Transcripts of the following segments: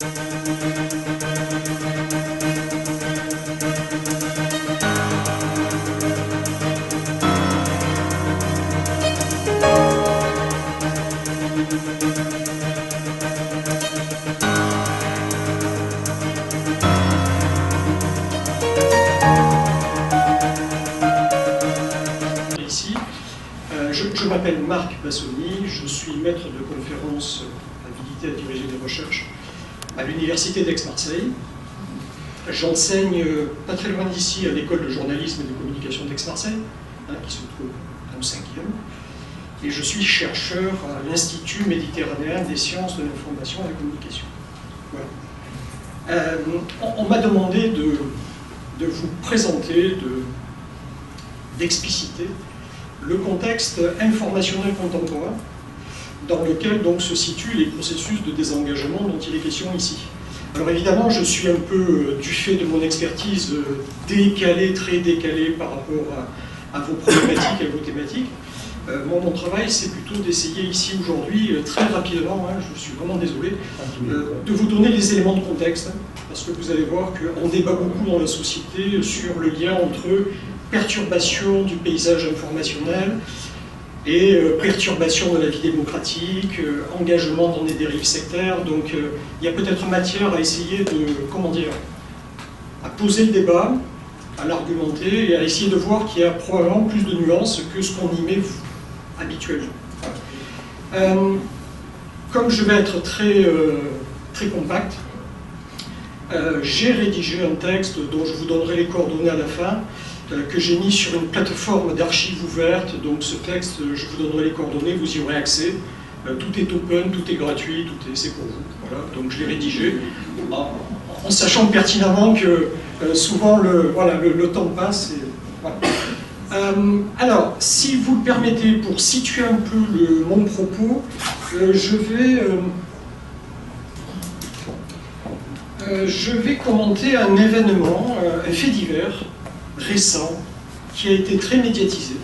Je m'appelle Marc Bassoni, je suis maître de conférence habilité à diriger des recherches à l'université d'Aix-Marseille. J'enseigne pas très loin d'ici à l'école de journalisme et de communication d'Aix-Marseille, qui se trouve au 5e, et je suis chercheur à l'Institut méditerranéen des sciences de l'information et de la communication. Voilà. On m'a demandé de vous présenter, d'expliciter le contexte informationnel contemporain dans lequel donc se situent les processus de désengagement dont il est question ici. Alors évidemment, je suis un peu, du fait de mon expertise, décalé, très décalé par rapport à vos problématiques, à vos thématiques. Mon travail, c'est plutôt d'essayer ici aujourd'hui, très rapidement, je suis vraiment désolé, de vous donner les éléments de contexte, parce que vous allez voir qu'on débat beaucoup dans la société sur le lien entre perturbation du paysage informationnel et perturbation de la vie démocratique, engagement dans des dérives sectaires. Donc il y a peut-être matière à essayer à poser le débat, à l'argumenter et à essayer de voir qu'il y a probablement plus de nuances que ce qu'on y met habituellement. Comme je vais être très compact, j'ai rédigé un texte dont je vous donnerai les coordonnées à la fin, que j'ai mis sur une plateforme d'archives ouvertes. Donc ce texte, je vous donnerai les coordonnées, vous y aurez accès. Tout est open, tout est gratuit, c'est pour vous. Voilà. Donc je l'ai rédigé en sachant pertinemment que souvent le temps passe. Et, voilà. Alors, si vous le permettez, pour situer un peu mon propos, je vais commenter un événement, un fait divers, récent, qui a été très médiatisé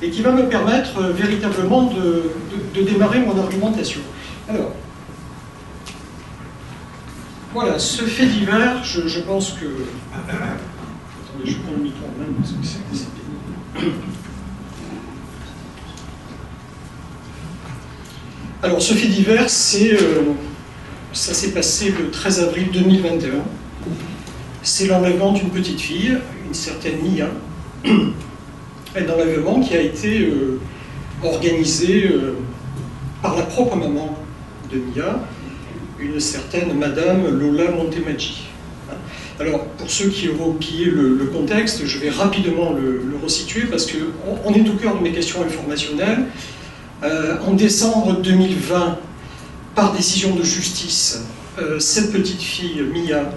et qui va me permettre véritablement de démarrer mon argumentation. Alors, voilà, ce fait divers, je pense que... Attendez, je prends le micro en main parce que c'est pénible. Alors, ce fait divers, ça s'est passé le 13 avril 2021. C'est l'enlèvement d'une petite fille, une certaine Mia, un enlèvement qui a été organisé par la propre maman de Mia, une certaine Madame Lola Montemaggi. Alors, pour ceux qui auront oublié le contexte, je vais rapidement le resituer parce qu'on est au cœur de mes questions informationnelles. En décembre 2020, par décision de justice, cette petite fille, Mia,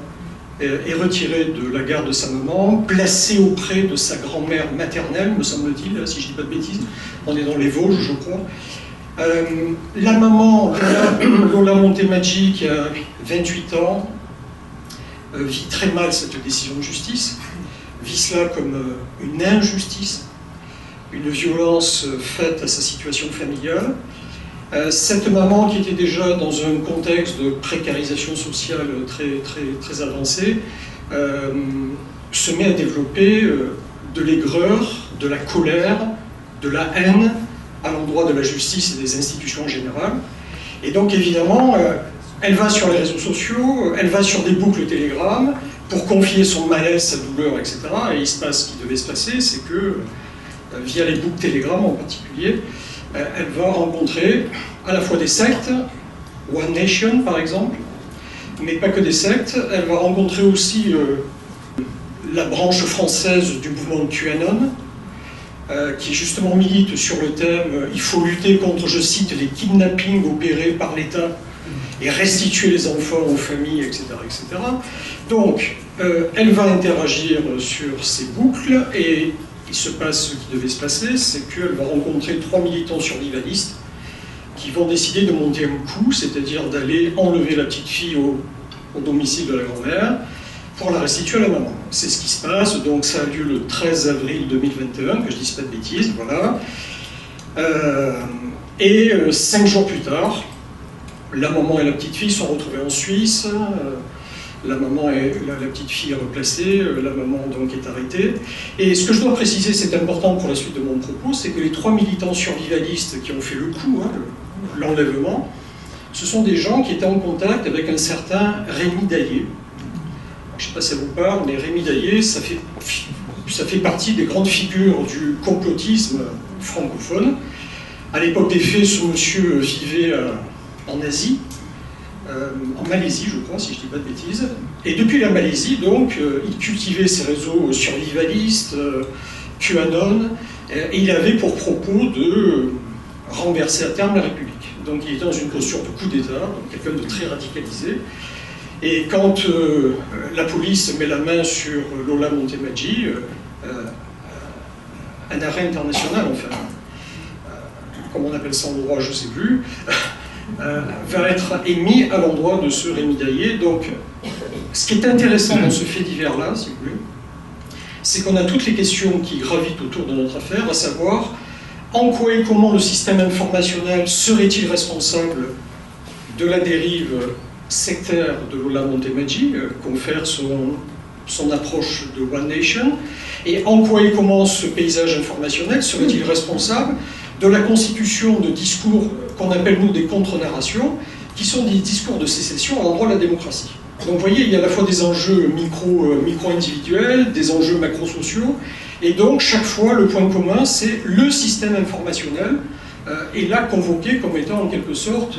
est retirée de la garde de sa maman, placée auprès de sa grand-mère maternelle, me semble-t-il, si je ne dis pas de bêtises, on est dans les Vosges, je crois. La maman, Lola Montemaggi, qui a 28 ans, vit très mal cette décision de justice, vit cela comme une injustice, une violence faite à sa situation familiale. Cette maman, qui était déjà dans un contexte de précarisation sociale très avancé, se met à développer de l'aigreur, de la colère, de la haine à l'endroit de la justice et des institutions en général. Et donc évidemment, elle va sur les réseaux sociaux, elle va sur des boucles Telegram pour confier son malaise, sa douleur, etc. Et il se passe ce qui devait se passer, c'est que, via les boucles Telegram en particulier, elle va rencontrer à la fois des sectes, One Nation par exemple, mais pas que des sectes. Elle va rencontrer aussi la branche française du mouvement QAnon, qui justement milite sur le thème « il faut lutter contre, je cite, les kidnappings opérés par l'État et restituer les enfants aux familles, etc. etc. » Donc, elle va interagir sur ces boucles et il se passe ce qui devait se passer, c'est qu'elle va rencontrer 3 militants survivalistes qui vont décider de monter un coup, c'est-à-dire d'aller enlever la petite fille au domicile de la grand-mère pour la restituer à la maman. C'est ce qui se passe, donc ça a lieu le 13 avril 2021, que je ne dise pas de bêtises, voilà. Et 5 jours plus tard, la maman et la petite fille sont retrouvées en Suisse, la maman et la petite fille est replacée, la maman donc est arrêtée. Et ce que je dois préciser, c'est important pour la suite de mon propos, c'est que les 3 militants survivalistes qui ont fait le coup, hein, l'enlèvement, ce sont des gens qui étaient en contact avec un certain Rémi Daillé. Je ne sais pas si ça vous parle, mais Rémi Daillé, ça fait partie des grandes figures du complotisme francophone. À l'époque des faits, ce monsieur vivait en Asie, en Malaisie, je crois, si je ne dis pas de bêtises. Et depuis la Malaisie, donc, il cultivait ses réseaux survivalistes, QAnon, et il avait pour propos de renverser à terme la République. Donc il était dans une posture de coup d'État, donc quelqu'un de très radicalisé. Et quand la police met la main sur Lola Montemaggi, un arrêt international, enfin, comment on appelle ça en droit, je ne sais plus, va être émis à l'endroit de ce Rémi Daillé. Donc, ce qui est intéressant dans ce fait divers-là, si vous voulez, c'est qu'on a toutes les questions qui gravitent autour de notre affaire, à savoir en quoi et comment le système informationnel serait-il responsable de la dérive sectaire de Lola Montemaggi, confère son approche de One Nation, et en quoi et comment ce paysage informationnel serait-il responsable de la constitution de discours qu'on appelle nous des contre-narrations, qui sont des discours de sécession à l'endroit de la démocratie. Donc vous voyez, il y a à la fois des enjeux micro-individuels, des enjeux macro-sociaux, et donc chaque fois le point commun c'est le système informationnel est là convoqué comme étant en quelque sorte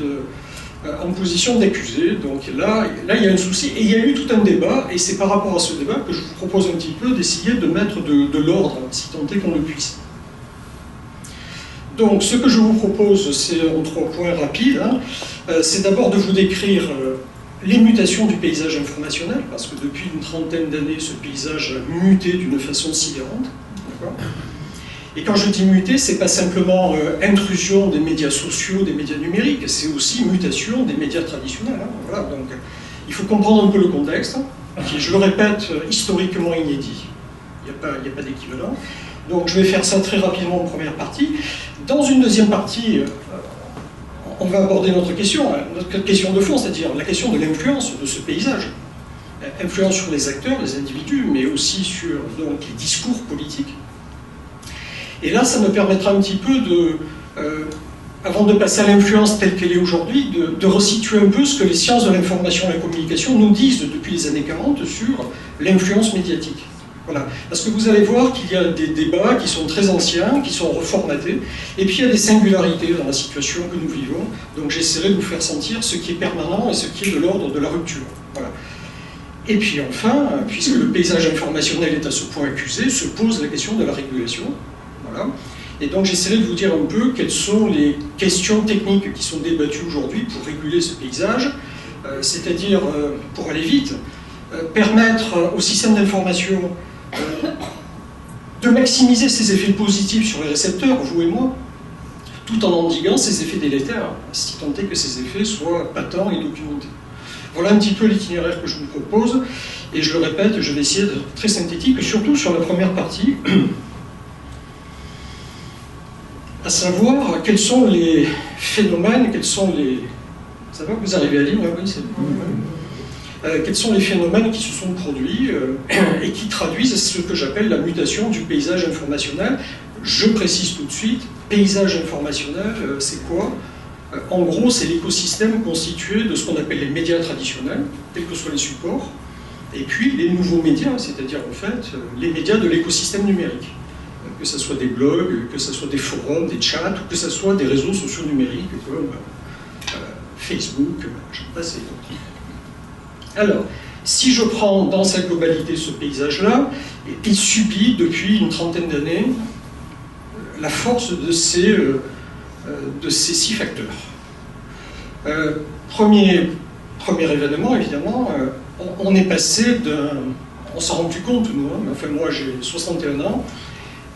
en position d'accusé. Donc là il y a un souci, et il y a eu tout un débat, et c'est par rapport à ce débat que je vous propose un petit peu d'essayer de mettre de l'ordre, si tant est qu'on le puisse. Donc ce que je vous propose, c'est en 3 points rapides, hein, c'est d'abord de vous décrire les mutations du paysage informationnel, parce que depuis une trentaine d'années, ce paysage a muté d'une façon sidérante. Et quand je dis muté, c'est pas simplement intrusion des médias sociaux, des médias numériques, c'est aussi mutation des médias traditionnels. Hein, voilà, donc il faut comprendre un peu le contexte, qui est, je le répète, historiquement inédit. Il n'y a pas d'équivalent. Donc je vais faire ça très rapidement en première partie. Dans une deuxième partie, on va aborder notre question de fond, c'est-à-dire la question de l'influence de ce paysage. Influence sur les acteurs, les individus, mais aussi sur donc, les discours politiques. Et là, ça me permettra un petit peu de, avant de passer à l'influence telle qu'elle est aujourd'hui, de resituer un peu ce que les sciences de l'information et de la communication nous disent depuis les années 40 sur l'influence médiatique. Voilà. Parce que vous allez voir qu'il y a des débats qui sont très anciens, qui sont reformatés, et puis il y a des singularités dans la situation que nous vivons, donc j'essaierai de vous faire sentir ce qui est permanent et ce qui est de l'ordre de la rupture. Voilà. Et puis enfin, puisque le paysage informationnel est à ce point accusé, se pose la question de la régulation. Voilà. Et donc j'essaierai de vous dire un peu quelles sont les questions techniques qui sont débattues aujourd'hui pour réguler ce paysage, c'est-à-dire, pour aller vite, permettre au système d'information de maximiser ses effets positifs sur les récepteurs, vous et moi, tout en endiguant ses effets délétères, si tant est que ces effets soient patents et documentés. Voilà un petit peu l'itinéraire que je vous propose, et je le répète, je vais essayer d'être très synthétique, surtout sur la première partie, à savoir quels sont les phénomènes, quels sont les... Ça va, vous arrivez à lire? Oui, c'est bon. Quels sont les phénomènes qui se sont produits et qui traduisent ce que j'appelle la mutation du paysage informationnel. Je précise tout de suite, paysage informationnel, c'est quoi? En gros, c'est l'écosystème constitué de ce qu'on appelle les médias traditionnels, quels que soient les supports, et puis les nouveaux médias, c'est-à-dire en fait les médias de l'écosystème numérique. Que ce soit des blogs, que ce soit des forums, des chats, ou que ce soit des réseaux sociaux numériques comme Facebook, je ne sais pas. Alors, si je prends dans sa globalité ce paysage-là, il subit depuis une trentaine d'années la force de ces 6 facteurs. Premier événement, évidemment, on est passé d'un... On s'en rend plus compte, nous, hein, enfin moi j'ai 61 ans,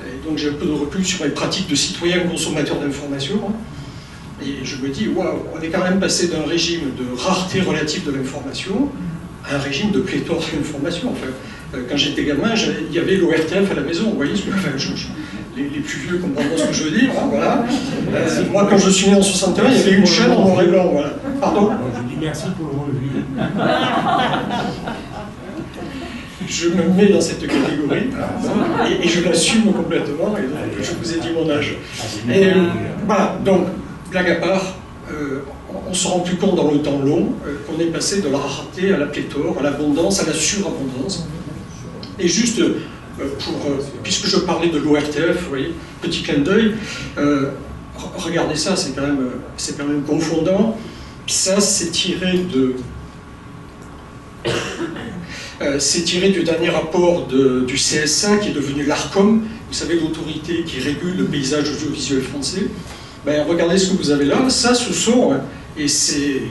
et donc j'ai un peu de recul sur mes pratiques de citoyen consommateur d'informations, hein, et je me dis, waouh, on est quand même passé d'un régime de rareté relative de l'information à un régime de pléthore d'informations. Enfin, quand j'étais gamin, il y avait l'ORTF à la maison, vous voyez ce que, enfin, les plus vieux comprendront ce que je veux dire, hein, voilà. Moi, quand je suis né en 61, il y avait une chaîne en noir et blanc, voilà. Pardon? Je dis merci pour le relevé. Je me mets dans cette catégorie et je l'assume complètement, et donc je vous ai dit mon âge. Et voilà, donc, blague à part, on se rend plus compte dans le temps long qu'on est passé de la rareté à la pléthore, à l'abondance, à la surabondance. Et juste, puisque je parlais de l'ORTF, vous voyez, petit clin d'œil, regardez ça, c'est quand même confondant. Ça, c'est tiré du dernier rapport du CSA, qui est devenu l'ARCOM, vous savez, l'autorité qui régule le paysage audiovisuel français. Ben, regardez ce que vous avez là, ça ce sont, et c'est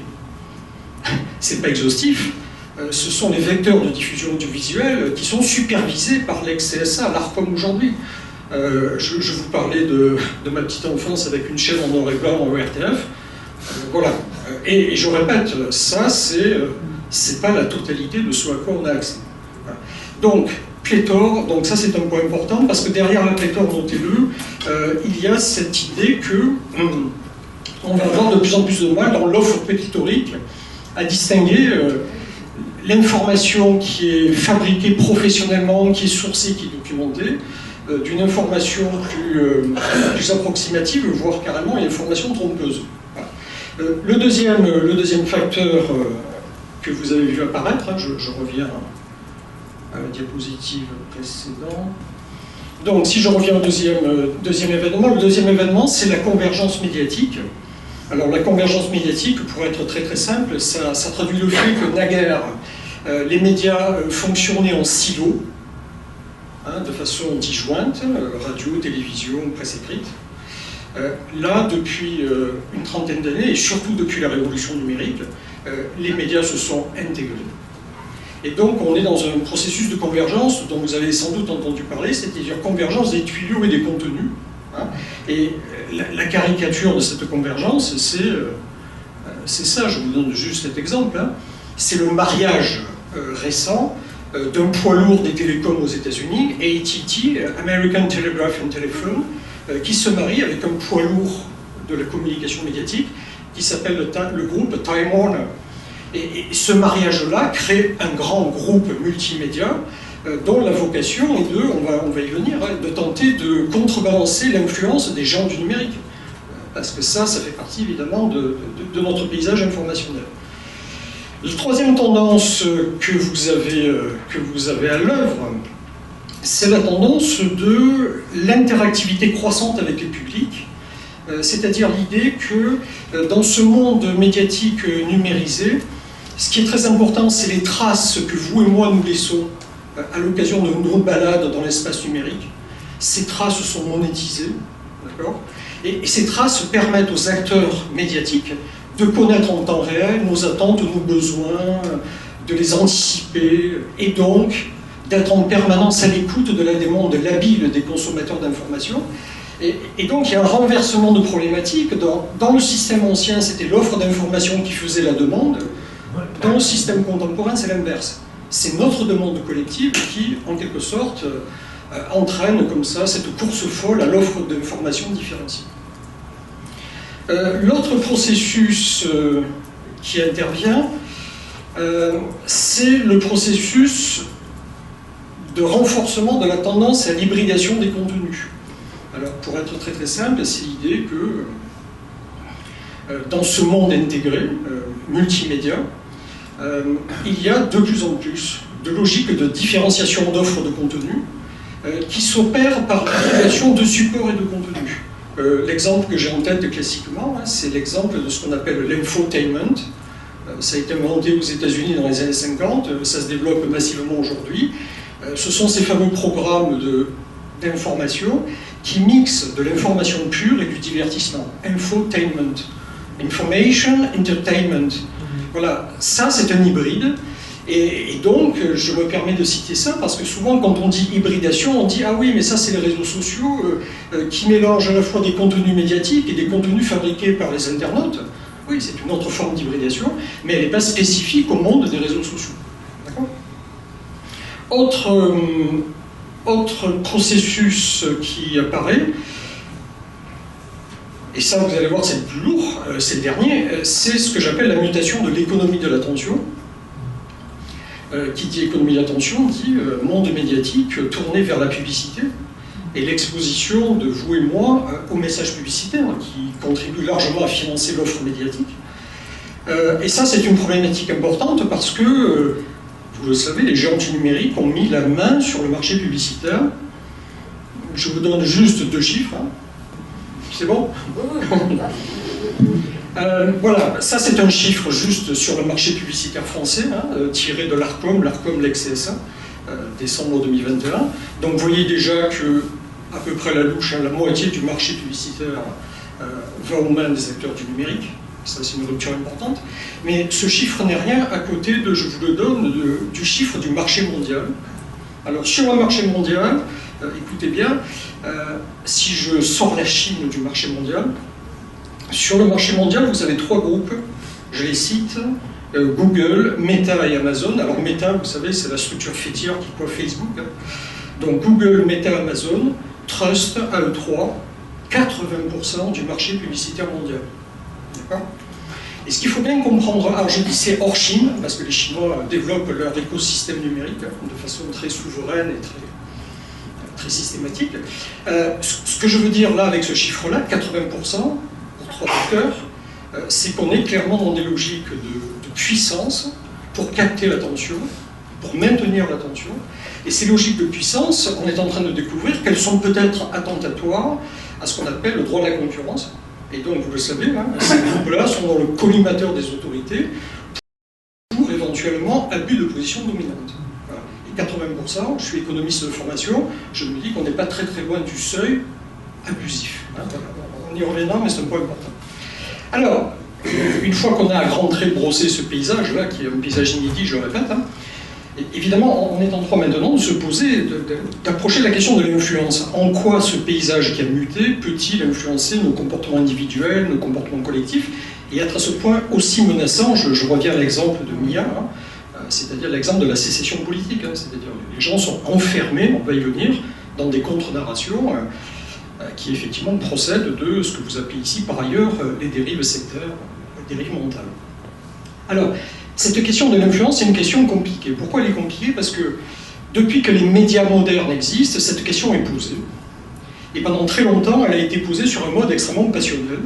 pas exhaustif, ce sont les vecteurs de diffusion audiovisuelle qui sont supervisés par l'ex-CSA, l'ARCOM aujourd'hui. Je vous parlais de ma petite enfance avec une chaîne en noir et blanc en ORTF, voilà. Et je répète, ça c'est pas la totalité de ce à quoi on a accès. Voilà. Donc, pléthore, donc ça c'est un point important, parce que derrière la pléthore, notez-le, il y a cette idée que on va avoir de plus en plus de mal dans l'offre pléthorique à distinguer l'information qui est fabriquée professionnellement, qui est sourcée, qui est documentée, d'une information plus approximative, voire carrément une information trompeuse. Voilà. Le deuxième facteur que vous avez vu apparaître, hein, je reviens à la diapositive précédente. Donc, si je reviens au deuxième événement, le deuxième événement, c'est la convergence médiatique. Alors, la convergence médiatique, pour être très très simple, ça traduit le fait que naguère, les médias fonctionnaient en silo, hein, de façon disjointe, radio, télévision, presse écrite. Là, depuis une trentaine d'années, et surtout depuis la révolution numérique, les médias se sont intégrés. Et donc, on est dans un processus de convergence dont vous avez sans doute entendu parler, c'est-à-dire convergence des tuyaux et des contenus. Hein. Et la caricature de cette convergence, c'est ça, je vous donne juste cet exemple, hein. C'est le mariage récent d'un poids lourd des télécoms aux États-Unis, AT&T, American Telegraph and Telephone, qui se marie avec un poids lourd de la communication médiatique qui s'appelle le groupe Time Warner. Et ce mariage-là crée un grand groupe multimédia dont la vocation est on va y venir, hein, de tenter de contrebalancer l'influence des géants du numérique. Parce que ça fait partie évidemment de notre paysage informationnel. La troisième tendance que vous avez à l'œuvre, c'est la tendance de l'interactivité croissante avec les publics, c'est-à-dire l'idée que dans ce monde médiatique numérisé, ce qui est très important, c'est les traces que vous et moi nous laissons à l'occasion de nos balades dans l'espace numérique. Ces traces sont monétisées, d'accord ? Et ces traces permettent aux acteurs médiatiques de connaître en temps réel nos attentes, nos besoins, de les anticiper, et donc d'être en permanence à l'écoute de la demande labile des consommateurs d'informations. Et donc il y a un renversement de problématiques. Dans le système ancien, c'était l'offre d'informations qui faisait la demande. Dans le système contemporain, c'est l'inverse. C'est notre demande collective qui, en quelque sorte, entraîne comme ça cette course folle à l'offre d'informations différenciées. L'autre processus qui intervient, c'est le processus de renforcement de la tendance à l'hybridation des contenus. Alors, pour être très très simple, c'est l'idée que dans ce monde intégré, multimédia, il y a de plus en plus de logiques de différenciation d'offres de contenu qui s'opèrent par l'hybridation de supports et de contenus. L'exemple que j'ai en tête classiquement, hein, c'est l'exemple de ce qu'on appelle l'infotainment. Ça a été inventé aux États-Unis dans les années 50, ça se développe massivement aujourd'hui. Ce sont ces fameux programmes d'information qui mixent de l'information pure et du divertissement. Infotainment. Information, entertainment. Voilà, ça c'est un hybride. Et donc, je me permets de citer ça parce que souvent, quand on dit hybridation, on dit « Ah oui, mais ça, c'est les réseaux sociaux qui mélangent à la fois des contenus médiatiques et des contenus fabriqués par les internautes. » Oui, c'est une autre forme d'hybridation, mais elle n'est pas spécifique au monde des réseaux sociaux. D'accord ? Autre processus qui apparaît, et ça vous allez voir c'est le plus lourd, c'est le dernier, c'est ce que j'appelle la mutation de l'économie de l'attention. Qui dit économie de l'attention dit monde médiatique tourné vers la publicité et l'exposition de vous et moi aux messages publicitaires qui contribuent largement à financer l'offre médiatique. Et ça c'est une problématique importante parce que, vous le savez, les géants du numérique ont mis la main sur le marché publicitaire. Je vous donne juste 2 chiffres. Hein. C'est bon? Voilà, ça c'est un chiffre juste sur le marché publicitaire français, hein, tiré de l'ARCOM, l'ex-CSA, décembre 2021. Donc vous voyez déjà que, à peu près la louche, hein, la moitié du marché publicitaire va aux mains des acteurs du numérique. Ça c'est une rupture importante. Mais ce chiffre n'est rien à côté de, je vous le donne, du chiffre du marché mondial. Alors sur un marché mondial, écoutez bien, si je sors la Chine du marché mondial, sur le marché mondial, vous avez 3 groupes, je les cite, Google, Meta et Amazon. Alors Meta, vous savez, c'est la structure fêtière qui coiffe Facebook. Hein. Donc Google, Meta, Amazon, Trust, à eux 3, 80% du marché publicitaire mondial. D'accord ? Et ce qu'il faut bien comprendre, alors je dis c'est hors Chine, parce que les Chinois développent leur écosystème numérique hein, de façon très souveraine et très systématique. Ce que je veux dire là avec ce chiffre-là, 80%, acteurs, c'est qu'on est clairement dans des logiques de puissance pour capter l'attention, pour maintenir l'attention. Et ces logiques de puissance, on est en train de découvrir qu'elles sont peut-être attentatoires à ce qu'on appelle le droit de la concurrence. Et donc, vous le savez, hein, ces groupes-là sont dans le collimateur des autorités pour éventuellement abus de position dominante. Voilà. Et 80%, je suis économiste de formation, je me dis qu'on n'est pas très loin du seuil abusif. Hein, voilà. On y reviendra, mais c'est un point important. Alors, une fois qu'on a à grands traits brossé ce paysage-là, qui est un paysage inédit, je le répète, hein, évidemment, on est en droit maintenant de se poser, d'approcher la question de l'influence. En quoi ce paysage qui a muté peut-il influencer nos comportements individuels, nos comportements collectifs, et être à ce point aussi menaçant, je reviens à l'exemple de Mia, hein, c'est-à-dire l'exemple de la sécession politique, hein, c'est-à-dire les gens sont enfermés, on va y venir, dans des contre-narrations, qui effectivement procèdent de ce que vous appelez ici par ailleurs les dérives sectaires, les dérives mentales. Alors, cette question de l'influence, c'est une question compliquée. Pourquoi elle est compliquée? Parce que depuis que les médias modernes existent, cette question est posée. Et pendant très longtemps, elle a été posée sur un mode extrêmement passionnel.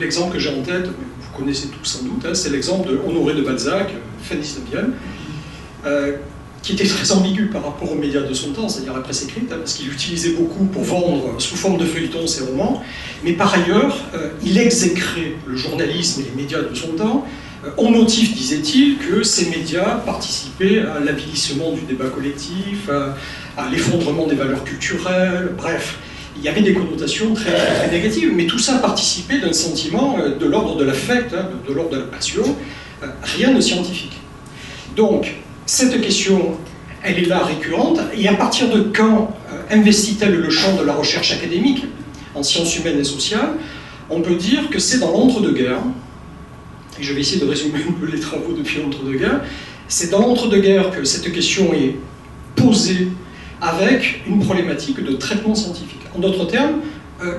L'exemple que j'ai en tête, vous connaissez tous sans doute, hein, c'est l'exemple de Honoré de Balzac, fin 19e, qui était très ambigu par rapport aux médias de son temps, c'est-à-dire la presse écrite, hein, parce qu'il utilisait beaucoup pour vendre sous forme de feuilletons ses romans, mais par ailleurs, il exécrait le journalisme et les médias de son temps, au motif, disait-il, que ces médias participaient à l'avilissement du débat collectif, à l'effondrement des valeurs culturelles, bref. Il y avait des connotations très négatives, mais tout ça participait d'un sentiment de l'ordre de l'affect, hein, de l'ordre de la passion, rien de scientifique. Donc, cette question, elle est là récurrente, et à partir de quand investit-elle le champ de la recherche académique, en sciences humaines et sociales? On peut dire que c'est dans l'entre-deux-guerres, et je vais essayer de résumer un peu les travaux depuis l'entre-deux-guerres, c'est dans l'entre-deux-guerres que cette question est posée avec une problématique de traitement scientifique. En d'autres termes,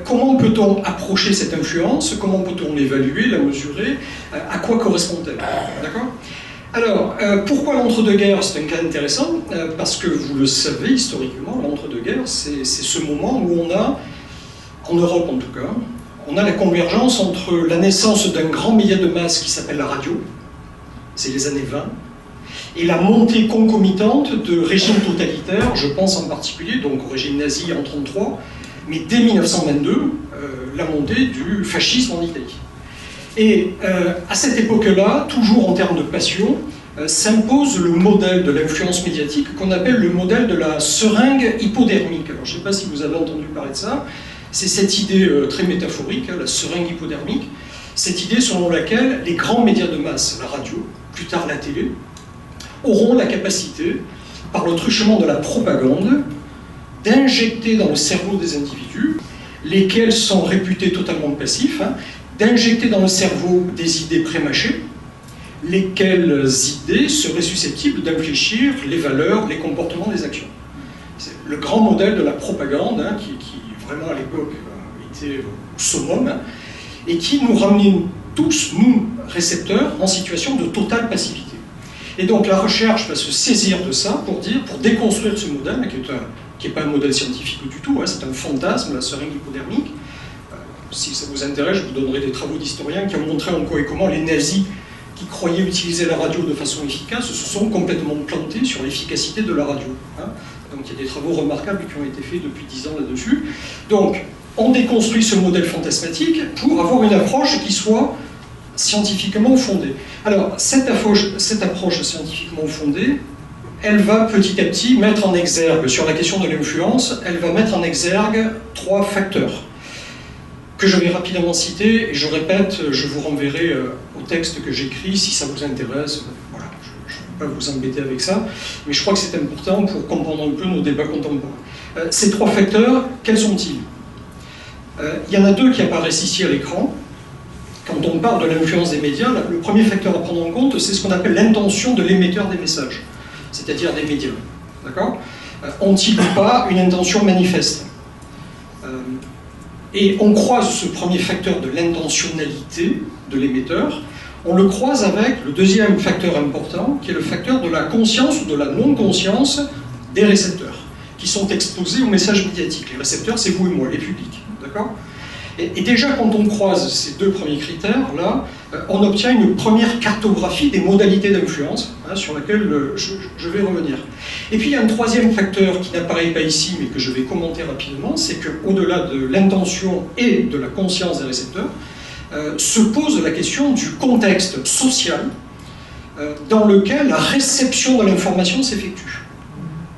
comment peut-on approcher cette influence? Comment peut-on l'évaluer, la mesurer? À quoi correspond-elle? D'accord? Alors, pourquoi l'entre-deux-guerres? C'est un cas intéressant, parce que vous le savez, historiquement, l'entre-deux-guerres, c'est ce moment où on a, en Europe en tout cas, on a la convergence entre la naissance d'un grand média de masse qui s'appelle la radio, c'est les années 20, et la montée concomitante de régimes totalitaires, je pense en particulier donc au régime nazi en 1933, mais dès 1922, la montée du fascisme en Italie. Et à cette époque-là, toujours en termes de passion, s'impose le modèle de l'influence médiatique qu'on appelle le modèle de la seringue hypodermique. Alors je ne sais pas si vous avez entendu parler de ça, c'est cette idée très métaphorique, hein, la seringue hypodermique, cette idée selon laquelle les grands médias de masse, la radio, plus tard la télé, auront la capacité, par le truchement de la propagande, d'injecter dans le cerveau des individus, lesquels sont réputés totalement passifs, hein, d'injecter dans le cerveau des idées prémâchées, lesquelles idées seraient susceptibles d'infléchir les valeurs, les comportements des actions. C'est le grand modèle de la propagande, hein, qui vraiment à l'époque était au summum, et qui nous ramenait tous, nous, récepteurs, en situation de totale passivité. Et donc la recherche va se saisir de ça pour déconstruire ce modèle, qui n'est pas un modèle scientifique du tout, hein, c'est un fantasme, la seringue hypodermique. Si ça vous intéresse, je vous donnerai des travaux d'historiens qui ont montré en quoi et comment les nazis qui croyaient utiliser la radio de façon efficace se sont complètement plantés sur l'efficacité de la radio. Hein. Donc il y a des travaux remarquables qui ont été faits depuis 10 ans là-dessus. Donc on déconstruit ce modèle fantasmatique pour avoir une approche qui soit scientifiquement fondée. Alors cette approche scientifiquement fondée, elle va petit à petit mettre en exergue, sur la question de l'influence, elle va mettre en exergue 3 facteurs que je vais rapidement citer, et je répète, je vous renverrai au texte que j'écris si ça vous intéresse. Voilà, je ne vais pas vous embêter avec ça, mais je crois que c'est important pour comprendre un peu nos débats contemporains. Ces 3 facteurs, quels sont-ils? Il y en a 2 qui apparaissent ici à l'écran. Quand on parle de l'influence des médias, le premier facteur à prendre en compte, c'est ce qu'on appelle l'intention de l'émetteur des messages, c'est-à-dire des médias. D'accord? Ont-ils pas une intention manifeste? Et on croise ce premier facteur de l'intentionnalité de l'émetteur, on le croise avec le deuxième facteur important, qui est le facteur de la conscience ou de la non-conscience des récepteurs, qui sont exposés aux messages médiatiques. Les récepteurs, c'est vous et moi, les publics. D'accord ? Et déjà, quand on croise ces 2 premiers critères-là, on obtient une première cartographie des modalités d'influence, hein, sur laquelle je vais revenir. Et puis, il y a un troisième facteur qui n'apparaît pas ici, mais que je vais commenter rapidement, c'est qu'au-delà de l'intention et de la conscience des récepteurs, se pose la question du contexte social dans lequel la réception de l'information s'effectue.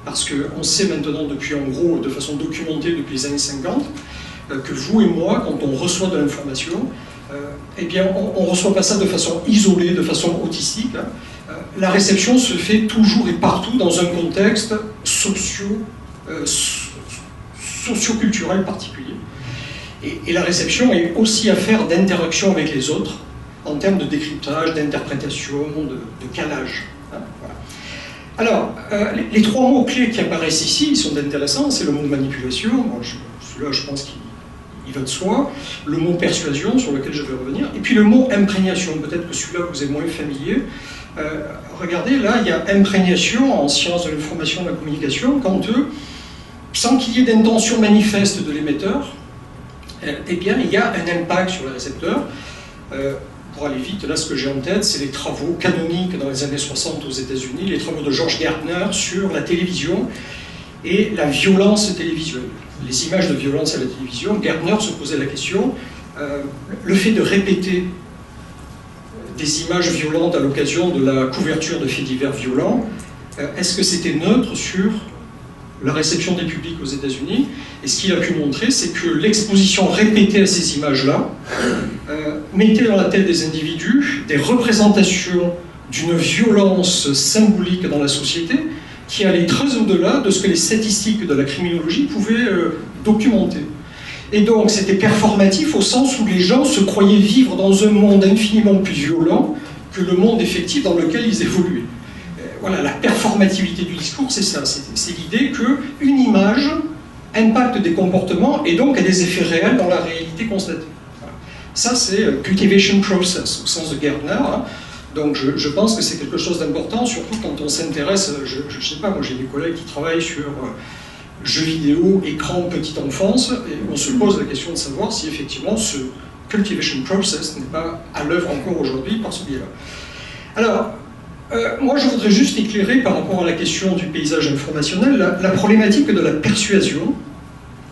Parce qu'on sait maintenant depuis, en gros, de façon documentée depuis les années 50, que vous et moi, quand on reçoit de l'information, eh bien, on ne reçoit pas ça de façon isolée, de façon autistique. Hein. La réception se fait toujours et partout dans un contexte socio-culturel particulier. Et la réception est aussi affaire d'interaction avec les autres, en termes de décryptage, d'interprétation, de calage. Hein, voilà. Alors, les 3 mots-clés qui apparaissent ici, ils sont intéressants, c'est le mot manipulation, bon, celui-là je pense qu'il va de soi, le mot persuasion, sur lequel je vais revenir, et puis le mot imprégnation, peut-être que celui-là vous est moins familier. Regardez, là, il y a imprégnation en sciences de l'information et de la communication, quand sans qu'il y ait d'intention manifeste de l'émetteur, eh bien, il y a un impact sur le récepteur. Pour aller vite, là, ce que j'ai en tête, c'est les travaux canoniques dans les années 60 aux États-Unis, les travaux de George Gardner sur la télévision et la violence télévisuelle. Les images de violence à la télévision, Gardner se posait la question, le fait de répéter des images violentes à l'occasion de la couverture de faits divers violents, est-ce que c'était neutre sur la réception des publics aux États-Unis? Et ce qu'il a pu montrer, c'est que l'exposition répétée à ces images-là mettait dans la tête des individus des représentations d'une violence symbolique dans la société qui allait très au-delà de ce que les statistiques de la criminologie pouvaient documenter. Et donc c'était performatif au sens où les gens se croyaient vivre dans un monde infiniment plus violent que le monde effectif dans lequel ils évoluaient. Voilà, la performativité du discours, c'est ça, c'est l'idée qu'une image impacte des comportements et donc a des effets réels dans la réalité constatée. Voilà. Ça, c'est cultivation process, au sens de Gardner. Hein. Donc je pense que c'est quelque chose d'important, surtout quand on s'intéresse, je ne sais pas, moi j'ai des collègues qui travaillent sur jeux vidéo, écran, petite enfance, et on se pose la question de savoir si effectivement ce cultivation process n'est pas à l'œuvre encore aujourd'hui par ce biais-là. Alors, moi je voudrais juste éclairer par rapport à la question du paysage informationnel la problématique de la persuasion,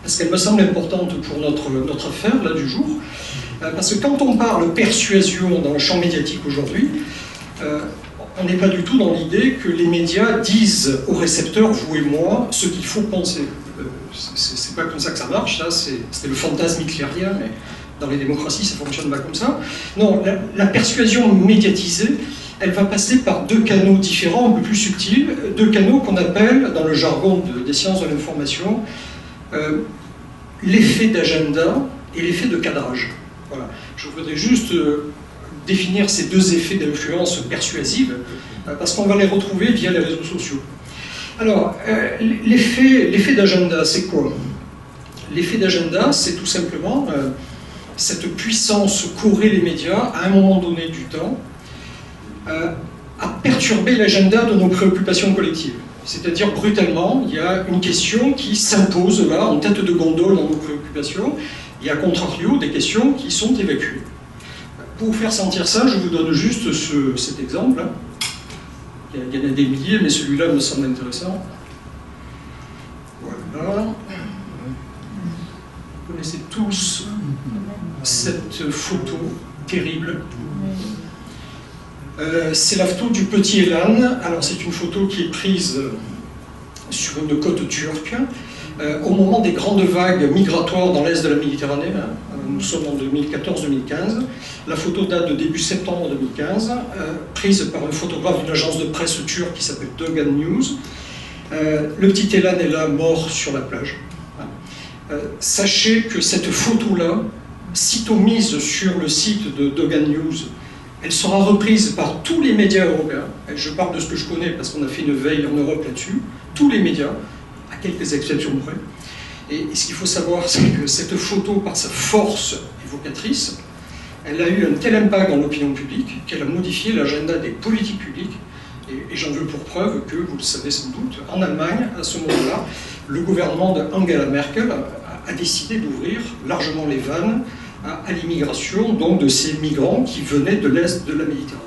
parce qu'elle me semble importante pour notre affaire là du jour, parce que quand on parle persuasion dans le champ médiatique aujourd'hui, on n'est pas du tout dans l'idée que les médias disent aux récepteurs, vous et moi, ce qu'il faut penser. C'est pas comme ça que ça marche, ça c'était le fantasme hitlérien, mais dans les démocraties ça fonctionne pas comme ça. Non, la persuasion médiatisée, elle va passer par 2 canaux différents, un peu plus subtils, 2 canaux qu'on appelle, dans le jargon des sciences de l'information, l'effet d'agenda et l'effet de cadrage. Voilà. Je voudrais juste définir ces 2 effets d'influence persuasive, parce qu'on va les retrouver via les réseaux sociaux. Alors, l'effet d'agenda, c'est quoi? L'effet d'agenda, c'est tout simplement cette puissance qu'auraient les médias à un moment donné du temps à perturber l'agenda de nos préoccupations collectives. C'est-à-dire, brutalement, il y a une question qui s'impose là, en tête de gondole dans nos préoccupations, et à contrario, des questions qui sont évacuées. Pour vous faire sentir ça, je vous donne juste cet exemple. Il y en a des milliers, mais celui-là me semble intéressant. Voilà. Vous connaissez tous cette photo terrible. C'est la photo du petit Elan. Alors c'est une photo qui est prise sur une côte turque au moment des grandes vagues migratoires dans l'est de la Méditerranée. Nous sommes en 2014-2015. La photo date de début septembre 2015, prise par un photographe d'une agence de presse turque qui s'appelle Dogan News. Le petit Elan est là, mort sur la plage. Sachez que cette photo-là, sitôt mise sur le site de Dogan News, elle sera reprise par tous les médias européens. Je parle de ce que je connais parce qu'on a fait une veille en Europe là-dessus. Tous les médias, à quelques exceptions près. Et ce qu'il faut savoir, c'est que cette photo, par sa force évocatrice, elle a eu un tel impact dans l'opinion publique qu'elle a modifié l'agenda des politiques publiques. Et j'en veux pour preuve que, vous le savez sans doute, en Allemagne, à ce moment-là, le gouvernement d'Angela Merkel a décidé d'ouvrir largement les vannes à l'immigration, donc de ces migrants qui venaient de l'Est de la Méditerranée.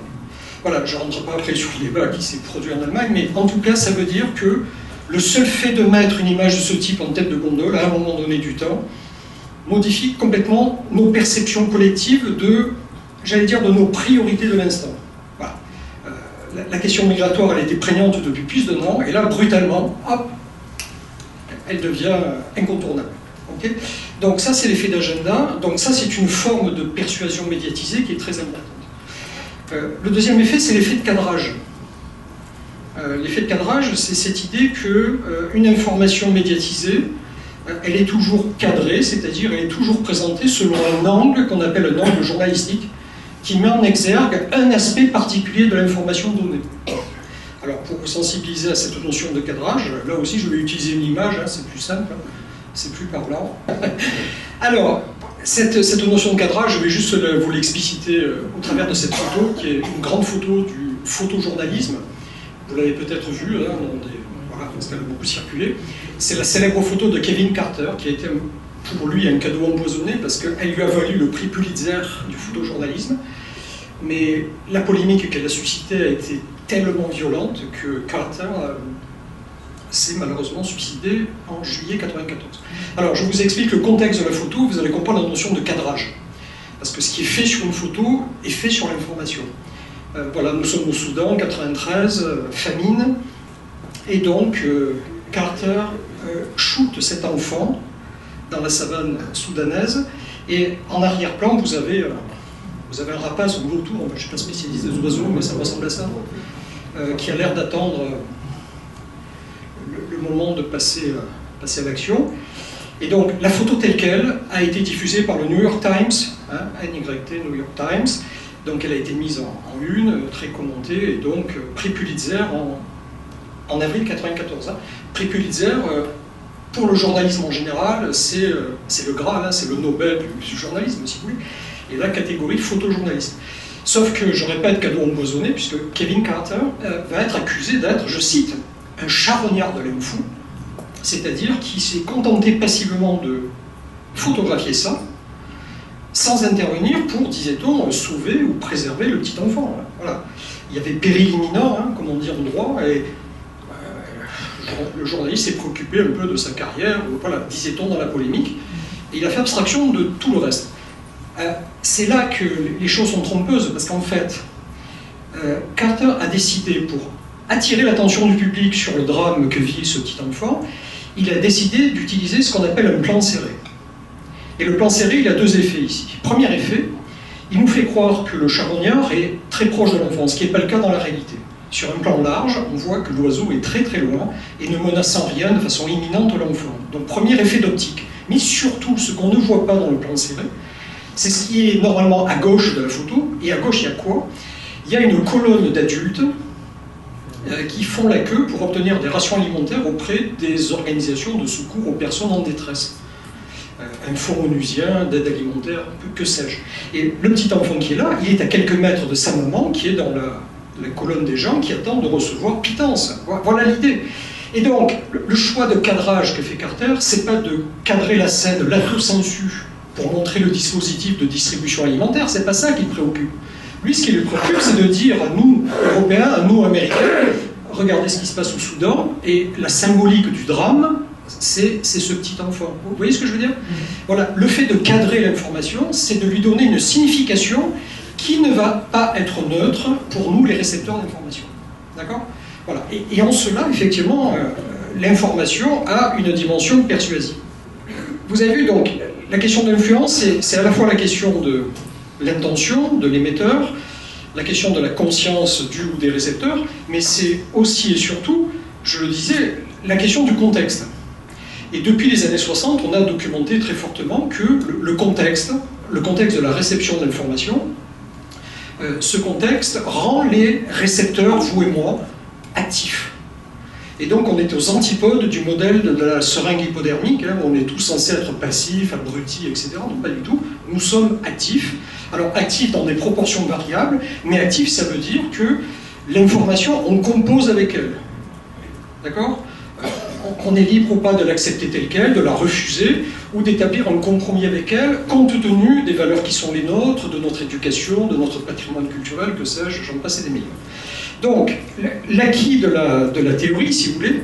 Voilà, je ne rentre pas après sur le débat qui s'est produit en Allemagne, mais en tout cas, ça veut dire que le seul fait de mettre une image de ce type en tête de gondole, à un moment donné du temps, modifie complètement nos perceptions collectives de, j'allais dire, de nos priorités de l'instant. Voilà. La question migratoire, elle était prégnante depuis plus d'un an, et là, brutalement, hop, elle devient incontournable. Okay, donc ça, c'est l'effet d'agenda. Donc ça, c'est une forme de persuasion médiatisée qui est très importante. Le deuxième effet, c'est l'effet de cadrage. L'effet de cadrage, c'est cette idée qu'une information médiatisée, elle est toujours cadrée, c'est-à-dire elle est toujours présentée selon un angle qu'on appelle un angle journalistique, qui met en exergue un aspect particulier de l'information donnée. Alors, pour vous sensibiliser à cette notion de cadrage, là aussi, je vais utiliser une image, hein, c'est plus simple. C'est plus parlant. Alors, cette notion de cadrage, je vais juste vous l'expliciter au travers de cette photo, qui est une grande photo du photojournalisme. Vous l'avez peut-être vue, hein, voilà, parce qu'elle a beaucoup circulé. C'est la célèbre photo de Kevin Carter, qui a été pour lui un cadeau empoisonné, parce qu'elle lui a valu le prix Pulitzer du photojournalisme. Mais la polémique qu'elle a suscitée a été tellement violente que Carter s'est malheureusement suicidé en juillet 1994. Alors, je vous explique le contexte de la photo, vous allez comprendre la notion de cadrage. Parce que ce qui est fait sur une photo est fait sur l'information. Voilà, nous sommes au Soudan, 93, famine, et donc Carter shoot cet enfant dans la savane soudanaise, et en arrière-plan, vous avez un rapace ou vautour, je ne suis pas spécialiste des oiseaux, mais ça ressemble à ça, qui a l'air d'attendre le moment de passer à l'action. Et donc, la photo telle qu'elle a été diffusée par le New York Times, hein, NYT, New York Times. Donc, elle a été mise en une, très commentée, et donc, prix Pulitzer en avril 1994. Hein. Prix Pulitzer, pour le journalisme en général, c'est le Graal, hein, c'est le Nobel du journalisme, si vous voulez, et la catégorie photojournaliste. Sauf que, je répète, cadeau empoisonné, puisque Kevin Carter va être accusé d'être, je cite, un charognard de l'homme fou, c'est-à-dire qui s'est contenté passivement de photographier ça, sans intervenir pour, disait-on, sauver ou préserver le petit enfant. Voilà. Il y avait péril imminent, hein, comme on dit en droit, et le journaliste s'est préoccupé un peu de sa carrière, voilà, disait-on dans la polémique, et il a fait abstraction de tout le reste. C'est là que les choses sont trompeuses, parce qu'en fait, Carter a décidé, pour attirer l'attention du public sur le drame que vit ce petit enfant, il a décidé d'utiliser ce qu'on appelle un plan serré. Et le plan serré, il a deux effets ici. Premier effet, il nous fait croire que le charognard est très proche de l'enfant, ce qui n'est pas le cas dans la réalité. Sur un plan large, on voit que l'oiseau est très très loin et ne menace en rien de façon imminente l'enfant. Donc premier effet d'optique. Mais surtout, ce qu'on ne voit pas dans le plan serré, c'est ce qui est normalement à gauche de la photo. Et à gauche, il y a quoi? Il y a une colonne d'adultes qui font la queue pour obtenir des rations alimentaires auprès des organisations de secours aux personnes en détresse. un fonds onusien, d'aide alimentaire, que sais-je. Et le petit enfant qui est là, il est à quelques mètres de sa maman, qui est dans la colonne des gens qui attendent de recevoir pitance. Voilà l'idée. Et donc, le choix de cadrage que fait Carter, c'est pas de cadrer la scène lato sensu pour montrer le dispositif de distribution alimentaire, c'est pas ça qui le préoccupe. Lui, ce qui le préoccupe, c'est de dire à nous, Européens, à nous, Américains, regardez ce qui se passe au Soudan, et la symbolique du drame, c'est ce petit enfant. Vous voyez ce que je veux dire? Voilà, le fait de cadrer l'information, c'est de lui donner une signification qui ne va pas être neutre pour nous, les récepteurs d'information. D'accord? Voilà. Et en cela, effectivement, l'information a une dimension persuasive. Vous avez vu, donc, la question de l'influence, c'est à la fois la question de l'intention de l'émetteur, la question de la conscience du ou des récepteurs, mais c'est aussi et surtout, je le disais, la question du contexte. Et depuis les années 60, on a documenté très fortement que le contexte de la réception de l'information, ce contexte rend les récepteurs, vous et moi, actifs. Et donc on est aux antipodes du modèle de la seringue hypodermique, hein, où on est tous censés être passifs, abrutis, etc. Non, pas du tout. Nous sommes actifs. Alors actifs dans des proportions variables, mais actifs, ça veut dire que l'information, on compose avec elle. D'accord ? On est libre ou pas de l'accepter telle qu'elle, de la refuser, ou d'établir un compromis avec elle, compte tenu des valeurs qui sont les nôtres, de notre éducation, de notre patrimoine culturel, que sais-je, j'en passe et des meilleurs. Donc, l'acquis de la théorie, si vous voulez,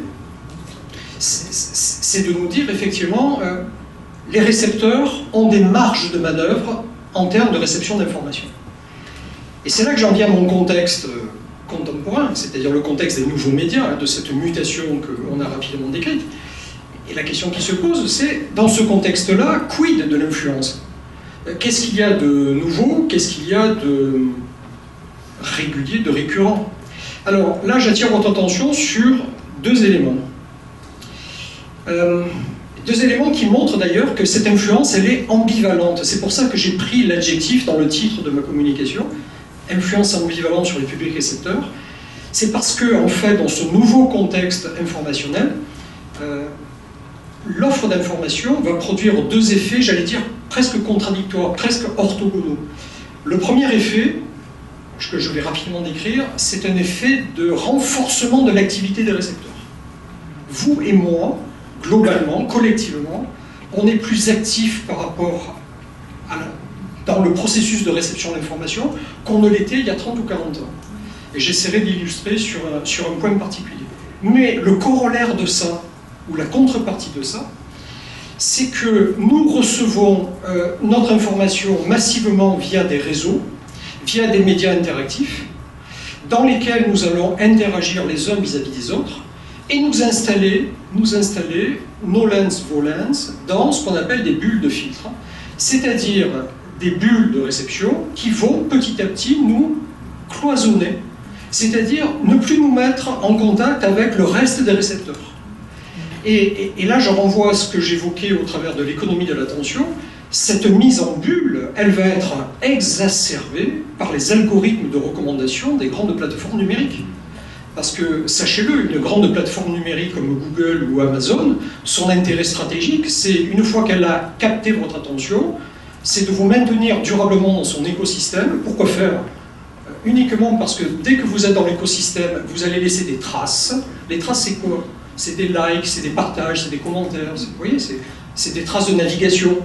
c'est de nous dire, effectivement, les récepteurs ont des marges de manœuvre en termes de réception d'informations. Et c'est là que j'en viens à mon contexte contemporain, c'est-à-dire le contexte des nouveaux médias, de cette mutation qu'on a rapidement décrite. Et la question qui se pose, c'est, dans ce contexte-là, quid de l'influence? Qu'est-ce qu'il y a de nouveau? Qu'est-ce qu'il y a de régulier, de récurrent? Alors là, j'attire votre attention sur deux éléments. Deux éléments qui montrent d'ailleurs que cette influence, elle est ambivalente. C'est pour ça que j'ai pris l'adjectif dans le titre de ma communication, influence ambivalente sur les publics récepteurs. C'est parce que, en fait, dans ce nouveau contexte informationnel, l'offre d'information va produire deux effets, j'allais dire, presque contradictoires, presque orthogonaux. Le premier effet, que je vais rapidement décrire, c'est un effet de renforcement de l'activité des récepteurs. Vous et moi, globalement, collectivement, on est plus actifs par rapport dans le processus de réception d'information qu'on ne l'était il y a 30 ou 40 ans. Et j'essaierai d'illustrer sur un point particulier. Mais le corollaire de ça, ou la contrepartie de ça, c'est que nous recevons notre information massivement via des réseaux, via des médias interactifs, dans lesquels nous allons interagir les uns vis-à-vis des autres, et nous installer, nos lens, vos lens, dans ce qu'on appelle des bulles de filtre, c'est-à-dire des bulles de réception qui vont petit à petit nous cloisonner, c'est-à-dire ne plus nous mettre en contact avec le reste des récepteurs. Et là, je renvoie à ce que j'évoquais au travers de l'économie de l'attention. Cette mise en bulle, elle va être exacerbée par les algorithmes de recommandation des grandes plateformes numériques. Parce que, sachez-le, une grande plateforme numérique comme Google ou Amazon, son intérêt stratégique, c'est, une fois qu'elle a capté votre attention, c'est de vous maintenir durablement dans son écosystème. Pourquoi faire? Uniquement parce que dès que vous êtes dans l'écosystème, vous allez laisser des traces. Les traces, c'est quoi? C'est des likes, c'est des partages, c'est des commentaires. Vous voyez, c'est des traces de navigation.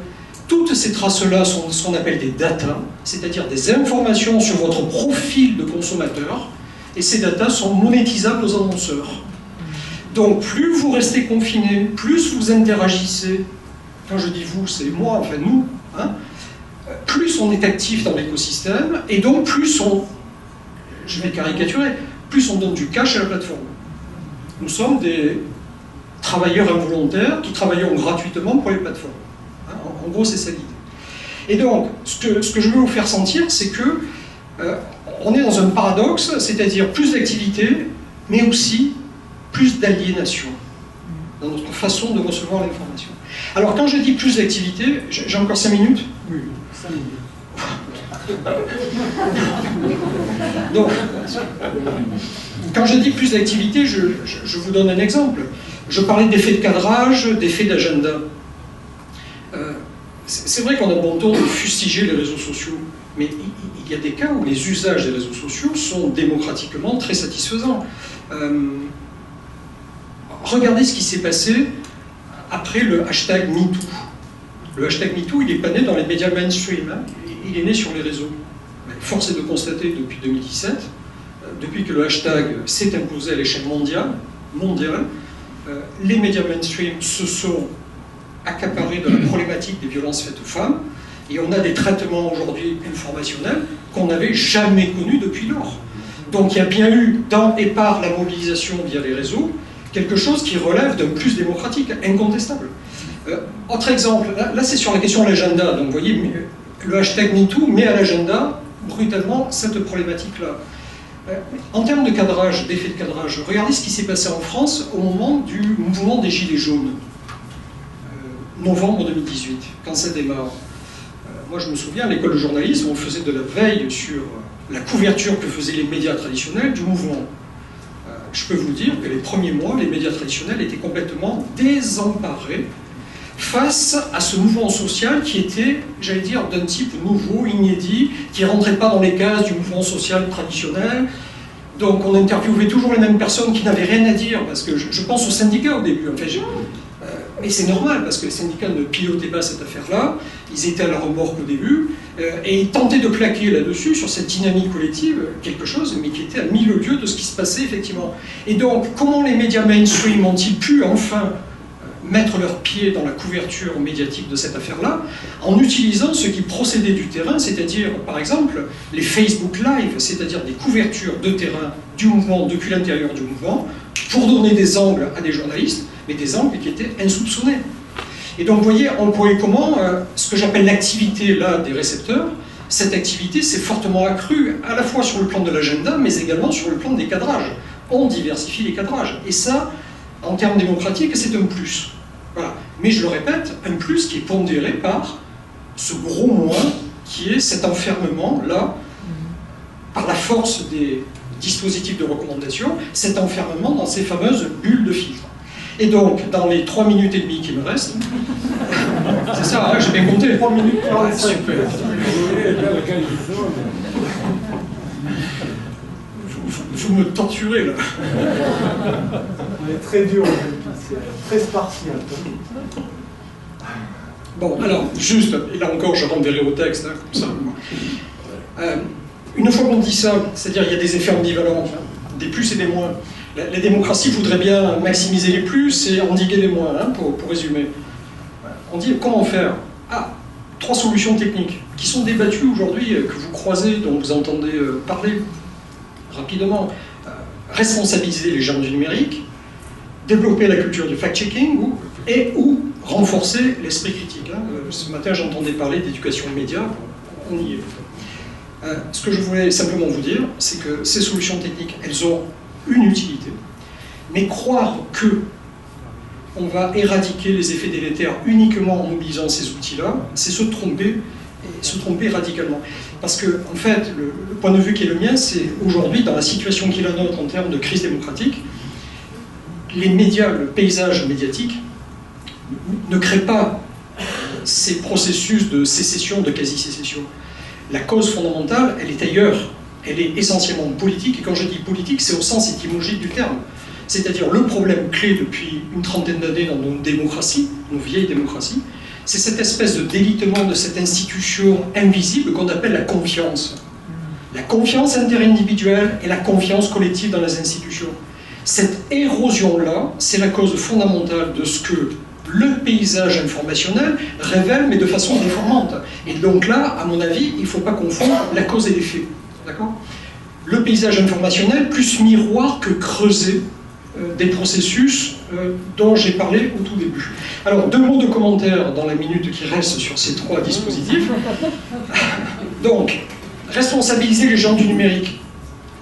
Toutes ces traces-là sont ce qu'on appelle des data, c'est-à-dire des informations sur votre profil de consommateur, et ces datas sont monétisables aux annonceurs. Donc plus vous restez confiné, plus vous interagissez, quand je dis vous, c'est moi, enfin nous, hein, plus on est actif dans l'écosystème, et donc plus on, je vais caricaturer, plus on donne du cash à la plateforme. Nous sommes des travailleurs involontaires qui travaillons gratuitement pour les plateformes. Hein, en gros, c'est ça l'idée. Et donc, ce que je veux vous faire sentir, c'est que on est dans un paradoxe, c'est-à-dire plus d'activité, mais aussi plus d'aliénation dans notre façon de recevoir l'information. Alors, quand je dis plus d'activité, j'ai encore 5 minutes? Oui, 5 minutes. Donc, quand je dis plus d'activité, je vous donne un exemple. Je parlais d'effet de cadrage, d'effet d'agenda. c'est vrai qu'on a bon ton de fustiger les réseaux sociaux, mais il y a des cas où les usages des réseaux sociaux sont démocratiquement très satisfaisants. Regardez ce qui s'est passé après le hashtag MeToo. Le hashtag MeToo, il n'est pas né dans les médias mainstream, hein, il est né sur les réseaux. Force est de constater depuis 2017, depuis que le hashtag s'est imposé à l'échelle mondiale, les médias mainstream se sont accaparés de la problématique des violences faites aux femmes, et on a des traitements aujourd'hui informationnels qu'on n'avait jamais connus depuis lors. Donc il y a bien eu, dans et par la mobilisation via les réseaux, quelque chose qui relève d'un plus démocratique, incontestable. Autre exemple, là c'est sur la question de l'agenda, donc vous voyez, le hashtag MeToo met à l'agenda brutalement cette problématique-là. En termes de cadrage, d'effet de cadrage, regardez ce qui s'est passé en France au moment du mouvement des Gilets jaunes, novembre 2018, quand ça démarre. Moi je me souviens, à l'école de journalisme, on faisait de la veille sur la couverture que faisaient les médias traditionnels du mouvement. Je peux vous dire que les premiers mois, les médias traditionnels étaient complètement désemparés face à ce mouvement social qui était, j'allais dire, d'un type nouveau, inédit, qui ne rentrait pas dans les cases du mouvement social traditionnel. Donc on interviewait toujours les mêmes personnes qui n'avaient rien à dire, parce que je pense aux syndicats au début. En fait, mais c'est normal, parce que les syndicats ne pilotaient pas cette affaire-là, ils étaient à la remorque au début, et ils tentaient de plaquer là-dessus, sur cette dynamique collective, quelque chose, mais qui était à mille lieues de ce qui se passait effectivement. Et donc, comment les médias mainstream ont-ils pu enfin mettre leurs pieds dans la couverture médiatique de cette affaire-là, en utilisant ce qui procédait du terrain, c'est-à-dire, par exemple, les Facebook Live, c'est-à-dire des couvertures de terrain du mouvement, depuis l'intérieur du mouvement, pour donner des angles à des journalistes, mais des angles qui étaient insoupçonnés. Et donc, vous voyez en quoi et comment, ce que j'appelle l'activité là des récepteurs, cette activité s'est fortement accrue, à la fois sur le plan de l'agenda, mais également sur le plan des cadrages. On diversifie les cadrages. Et ça, en termes démocratiques, c'est un plus. Voilà. Mais je le répète, un plus qui est pondéré par ce gros moins qui est cet enfermement-là, par la force des dispositifs de recommandation, cet enfermement dans ces fameuses bulles de filtre. Et donc, dans les 3 minutes et demie qui me restent, c'est ça, hein, j'ai bien compté. 3 minutes 45. Super. Vous me torturez là. On est très dur, c'est très spartiate. Bon, alors, juste, et là encore je renverrai au texte, hein, comme ça. Une fois qu'on dit ça, c'est-à-dire il y a des effets ambivalents, hein, des plus et des moins. La démocratie voudrait bien maximiser les plus et endiguer les moins, hein, pour résumer. On dit comment faire? Ah, 3 solutions techniques qui sont débattues aujourd'hui, que vous croisez, dont vous entendez parler rapidement. Responsabiliser les gens du numérique, développer la culture du fact-checking ou renforcer l'esprit critique. Hein. Ce matin, j'entendais parler d'éducation média, on y est. Ce que je voulais simplement vous dire, c'est que ces solutions techniques, elles ont une utilité, mais croire que on va éradiquer les effets délétères uniquement en mobilisant ces outils-là, c'est se tromper radicalement. Parce que, en fait, le point de vue qui est le mien, c'est aujourd'hui, dans la situation qui est la nôtre en termes de crise démocratique, les médias, le paysage médiatique, ne crée pas ces processus de sécession, de quasi-sécession. La cause fondamentale, elle est ailleurs. Elle est essentiellement politique, et quand je dis politique, c'est au sens étymologique du terme. C'est-à-dire le problème clé depuis une trentaine d'années dans nos démocraties, nos vieilles démocraties, c'est cette espèce de délitement de cette institution invisible qu'on appelle la confiance. La confiance interindividuelle et la confiance collective dans les institutions. Cette érosion-là, c'est la cause fondamentale de ce que le paysage informationnel révèle, mais de façon déformante. Et donc là, à mon avis, il ne faut pas confondre la cause et l'effet. D'accord ? Le paysage informationnel, plus miroir que creuser des processus dont j'ai parlé au tout début. Alors, 2 mots de commentaire dans la minute qui reste sur ces 3 dispositifs. Donc, responsabiliser les gens du numérique.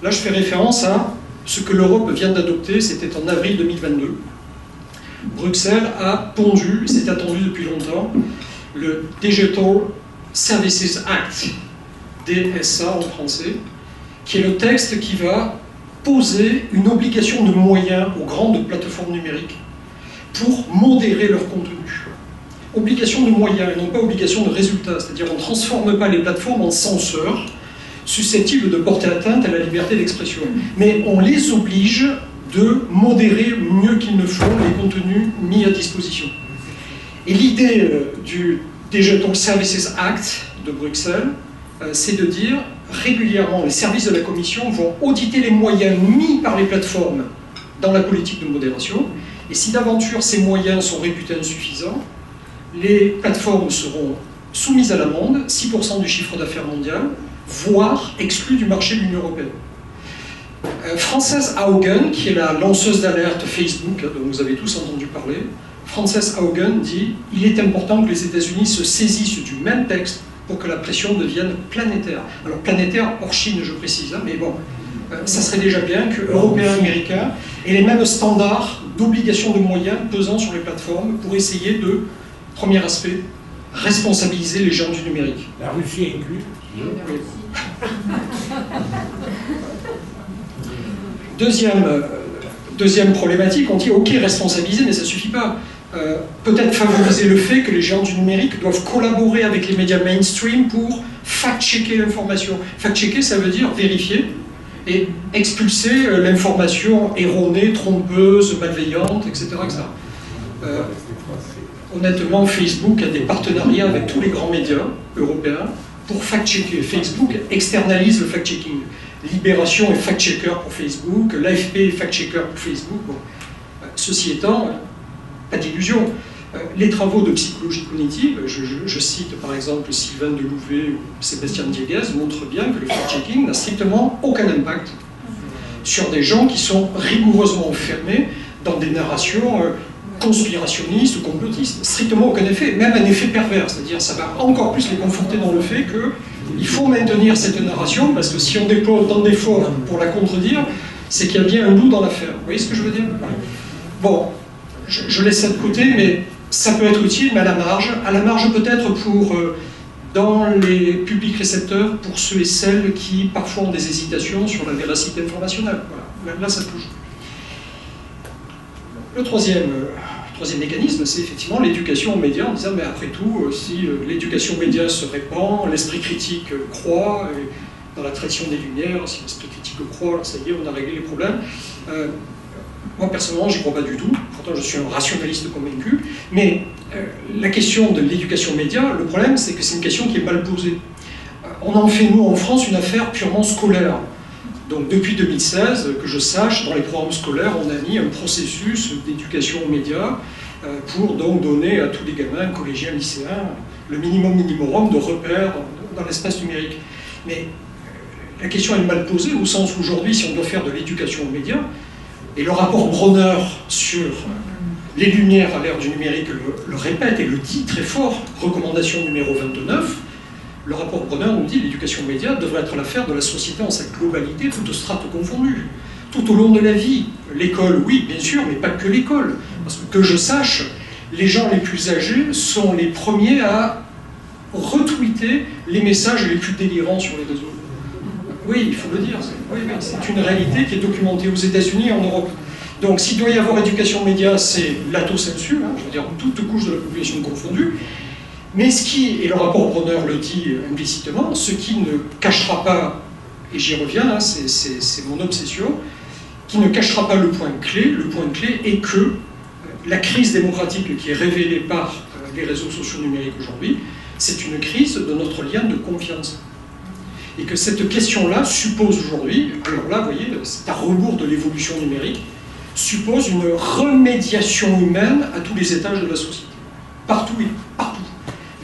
Là, je fais référence à ce que l'Europe vient d'adopter, c'était en avril 2022. Bruxelles a pondu, c'est attendu depuis longtemps, le Digital Services Act, DSA en français, qui est le texte qui va poser une obligation de moyens aux grandes plateformes numériques pour modérer leur contenu. obligation de moyens et non pas obligation de résultats. C'est-à-dire on ne transforme pas les plateformes en censeurs susceptibles de porter atteinte à la liberté d'expression. Mais on les oblige de modérer mieux qu'ils ne font les contenus mis à disposition. Et l'idée du Digital Services Act de Bruxelles, c'est de dire régulièrement, les services de la Commission vont auditer les moyens mis par les plateformes dans la politique de modération, et si d'aventure ces moyens sont réputés insuffisants, les plateformes seront soumises à l'amende, 6% du chiffre d'affaires mondial, voire exclues du marché de l'Union européenne. Frances Haugen, qui est la lanceuse d'alerte Facebook, dont vous avez tous entendu parler, Frances Haugen dit « Il est important que les États-Unis se saisissent du même texte pour que la pression devienne planétaire. » Alors planétaire hors Chine, je précise, mais bon, ça serait déjà bien que Européens, Américains aient les mêmes standards d'obligation de moyens pesant sur les plateformes pour essayer de, premier aspect, responsabiliser les géants du numérique. La Russie est inclue. Oui. Deuxième problématique, on dit ok, responsabiliser, mais ça ne suffit pas. Peut-être favoriser le fait que les géants du numérique doivent collaborer avec les médias mainstream pour fact-checker l'information. Fact-checker, ça veut dire vérifier et expulser l'information erronée, trompeuse, malveillante, etc. etc. Honnêtement, Facebook a des partenariats avec tous les grands médias européens pour fact-checker. Facebook externalise le fact-checking. Libération est fact-checker pour Facebook, l'AFP est fact-checker pour Facebook. Bon. Ceci étant, pas d'illusion. Les travaux de psychologie cognitive, je cite par exemple Sylvain Delouvet ou Sébastien Dieguez, montrent bien que le fact-checking n'a strictement aucun impact sur des gens qui sont rigoureusement enfermés dans des narrations conspirationnistes ou complotistes. Strictement aucun effet, même un effet pervers, c'est-à-dire ça va encore plus les conforter dans le fait qu'il faut maintenir cette narration, parce que si on déploie autant d'efforts pour la contredire, c'est qu'il y a bien un loup dans l'affaire. Vous voyez ce que je veux dire? Bon, je laisse ça de côté, mais ça peut être utile, mais à la marge peut-être pour, dans les publics récepteurs, pour ceux et celles qui parfois ont des hésitations sur la véracité informationnelle. Voilà. Là, ça touche. Le troisième mécanisme, c'est effectivement l'éducation aux médias, en disant, mais après tout, si l'éducation aux médias se répand, l'esprit critique croît, et dans la tradition des Lumières, si l'esprit critique croît, alors ça y est, on a réglé les problèmes. Moi, personnellement, j'y crois pas du tout, pourtant je suis un rationaliste convaincu, mais la question de l'éducation aux médias, le problème, c'est que c'est une question qui est mal posée. On en fait, nous, en France, une affaire purement scolaire. Donc depuis 2016, que je sache, dans les programmes scolaires, on a mis un processus d'éducation aux médias pour donc donner à tous les gamins, collégiens, lycéens, le minimum de repères dans l'espace numérique. Mais la question est mal posée au sens où aujourd'hui, si on doit faire de l'éducation aux médias, et le rapport Bronner sur les lumières à l'ère du numérique le répète et le dit très fort, recommandation numéro 29, le rapport Bronner nous dit que l'éducation aux médias devrait être l'affaire de la société en sa globalité, toutes strates confondues, tout au long de la vie. L'école, oui, bien sûr, mais pas que l'école. Parce que je sache, les gens les plus âgés sont les premiers à retweeter les messages les plus délirants sur les réseaux. Oui, il faut le dire, c'est une réalité qui est documentée aux États-Unis et en Europe. Donc s'il doit y avoir éducation aux médias, c'est l'autocensure, je veux dire toute couche de la population confondue. Mais ce qui, et le rapport Bronner le dit implicitement, ce qui ne cachera pas, et j'y reviens, c'est mon obsession, qui ne cachera pas le point clé est que la crise démocratique qui est révélée par les réseaux sociaux numériques aujourd'hui, c'est une crise de notre lien de confiance. Et que cette question-là suppose aujourd'hui, alors là, vous voyez, c'est à rebours de l'évolution numérique, suppose une remédiation humaine à tous les étages de la société. Partout,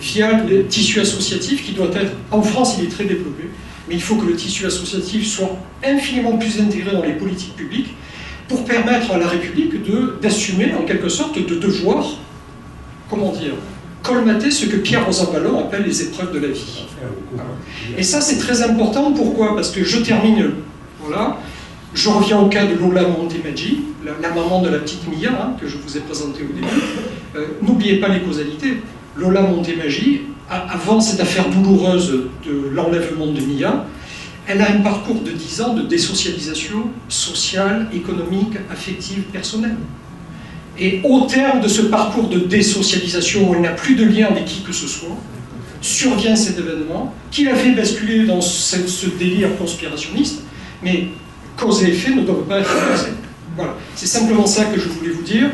via le tissu associatif qui doit être, en France il est très développé, mais il faut que le tissu associatif soit infiniment plus intégré dans les politiques publiques pour permettre à la République d'assumer en quelque sorte de devoir, comment dire, colmater ce que Pierre Rosanvallon appelle les épreuves de la vie. Et ça c'est très important, pourquoi? Parce que je termine, voilà, je reviens au cas de Lola Montemaggi, la maman de la petite Mia, que je vous ai présentée au début. N'oubliez pas les causalités. Lola Montemaggi, avant cette affaire douloureuse de l'enlèvement de Mia, elle a un parcours de 10 ans de désocialisation sociale, économique, affective, personnelle. Et au terme de ce parcours de désocialisation où il n'a plus de lien avec qui que ce soit, survient cet événement qui l'a fait basculer dans ce délire conspirationniste, mais cause et effet ne doivent pas être inversés. Voilà, c'est simplement ça que je voulais vous dire.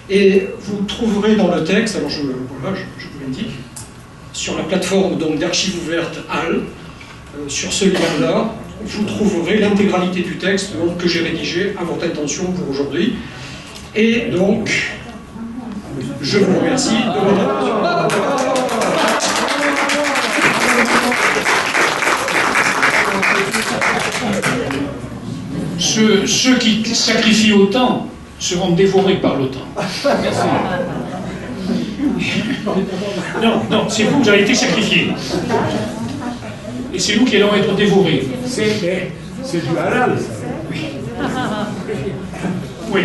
Et vous trouverez dans le texte, alors je vous l'indique, sur la plateforme d'archives ouvertes HAL, sur ce lien-là, vous trouverez l'intégralité du texte que j'ai rédigé à votre intention pour aujourd'hui. Et donc, je vous remercie de votre attention. Ceux qui sacrifient autant seront dévorés par l'OTAN. Merci. Non, c'est vous avez été sacrifiés. Et c'est nous qui allons être dévorés. C'est du halal, ça. Oui.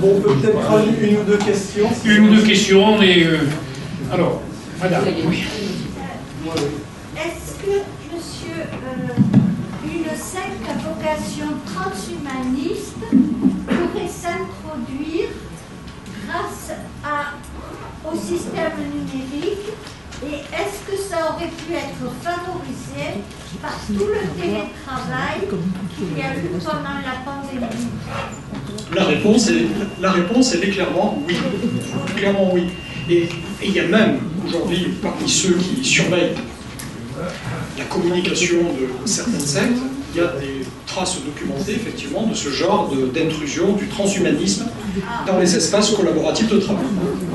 Bon, on peut peut-être prendre une ou deux questions. Une ou deux questions et... alors, madame, oui. Est-ce que, monsieur, une secte à vocation transhumaniste pourrait s'introduire grâce au système numérique, et est-ce que ça aurait pu être favorisé par tout le télétravail qu'il y a eu pendant la pandémie? La réponse, elle est clairement oui. Clairement oui. Et il y a même aujourd'hui, parmi ceux qui surveillent la communication de certaines sectes, il y a des traces documentées, effectivement, de ce genre d'intrusion du transhumanisme dans les espaces collaboratifs de travail.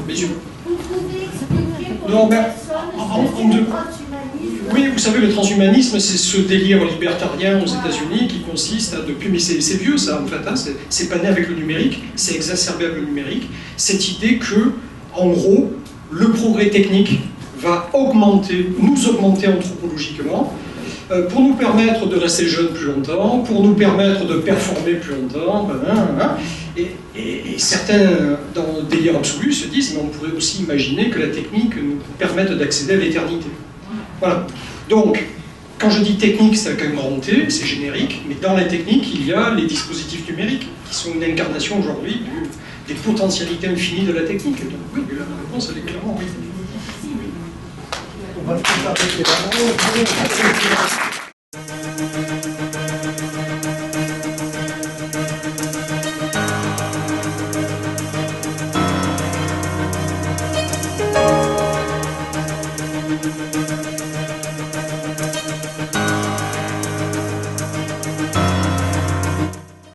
Bien sûr. Vous pouvez expliquer pour Non, les mais personnes ce qu'est le transhumanisme? Oui, vous savez, le transhumanisme, c'est ce délire libertarien aux États-Unis qui consiste à, mais c'est vieux ça en fait, hein, c'est pas né avec le numérique, c'est exacerbé avec le numérique, cette idée que, en gros, le progrès technique va nous augmenter anthropologiquement, pour nous permettre de rester jeunes plus longtemps, pour nous permettre de performer plus longtemps, et certains, dans le délire absolu, se disent, mais on pourrait aussi imaginer que la technique nous permette d'accéder à l'éternité. Voilà. Donc, quand je dis technique, c'est avec un grand T, c'est générique, mais dans la technique, il y a les dispositifs numériques, qui sont une incarnation aujourd'hui des potentialités infinies de la technique. Donc oui, la réponse, elle est clairement oui. On va le faire avec les